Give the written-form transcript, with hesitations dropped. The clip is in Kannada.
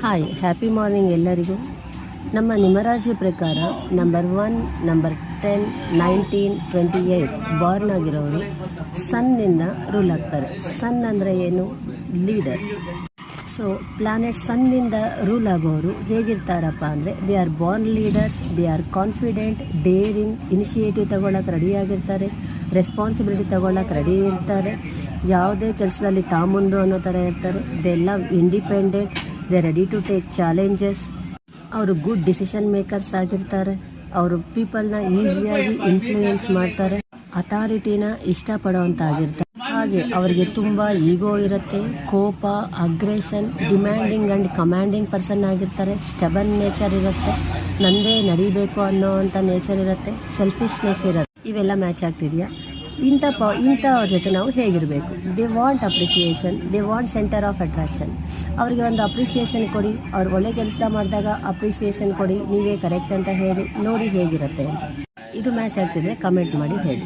ಹಾಯ್, ಹ್ಯಾಪಿ ಮಾರ್ನಿಂಗ್ ಎಲ್ಲರಿಗೂ. ನಮ್ಮ ನಿಮರಾಜಿ ಪ್ರಕಾರ ನಂಬರ್ 1, ನಂಬರ್ 10, 19, 28 ಬಾರ್ನ್ ಆಗಿರೋರು ಸನ್ನಿಂದ ರೂಲ್ ಆಗ್ತಾರೆ. ಸನ್ ಅಂದರೆ ಏನು? ಲೀಡರ್. ಸೊ ಪ್ಲಾನೆಟ್ ಸನ್ನಿಂದ ರೂಲ್ ಆಗೋರು ಹೇಗಿರ್ತಾರಪ್ಪ ಅಂದರೆ, they are born leaders, they are confident, daring, initiative ತಗೊಳ್ಳೋಕೆ ರೆಡಿಯಾಗಿರ್ತಾರೆ, ರೆಸ್ಪಾನ್ಸಿಬಿಲಿಟಿ ತಗೊಳ್ಳೋಕೆ ರೆಡಿ ಇರ್ತಾರೆ, ಯಾವುದೇ ಕೆಲಸದಲ್ಲಿ ತಾಮುಂದು ಅನ್ನೋ ಥರ ಇರ್ತಾರೆ. They love independent, they ready to take challenges. ಅವರು ಗುಡ್ ಡಿಸಿಷನ್ ಮೇಕರ್ಸ್ ಆಗಿರ್ತಾರೆ. ಅವರು ಪೀಪಲ್ನ ಈಸಿಯಾಗಿ ಇನ್ಫ್ಲೂಯೆನ್ಸ್ ಮಾಡ್ತಾರೆ. ಅಥಾರಿಟಿನ ಇಷ್ಟಪಡೋವಂಥ ಆಗಿರ್ತಾರೆ. ಹಾಗೆ ಅವರಿಗೆ ತುಂಬ ಈಗೋ ಇರುತ್ತೆ, ಕೋಪ, aggression, demanding and commanding person ಆಗಿರ್ತಾರೆ. ಸ್ಟಬನ್ ನೇಚರ್ ಇರುತ್ತೆ, ನಂದೇ ನಡಿಬೇಕು ಅನ್ನೋವಂಥ ನೇಚರ್ ಇರುತ್ತೆ, ಸೆಲ್ಫಿಶ್ನೆಸ್ ಇರುತ್ತೆ. ಇವೆಲ್ಲ ಮ್ಯಾಚ್ ಆಗ್ತಿದೆಯಾ? ಇಂಥವ್ರ ಜೊತೆ ನಾವು ಹೇಗಿರಬೇಕು? They want appreciation, they want centre of attraction. ಅವರಿಗೆ ಒಂದು ಅಪ್ರಿಷಿಯೇಷನ್ ಕೊಡಿ. ಅವ್ರು ಒಳ್ಳೆ ಕೆಲಸ ಮಾಡಿದಾಗ ಅಪ್ರಿಷಿಯೇಷನ್ ಕೊಡಿ, ನೀವೇ ಕರೆಕ್ಟ್ ಅಂತ ಹೇಳಿ ನೋಡಿ ಹೇಗಿರುತ್ತೆ ಅಂತ. ಇದು ಮ್ಯಾಚ್ ಆಗ್ತಿದ್ರೆ ಕಮೆಂಟ್ ಮಾಡಿ ಹೇಳಿ.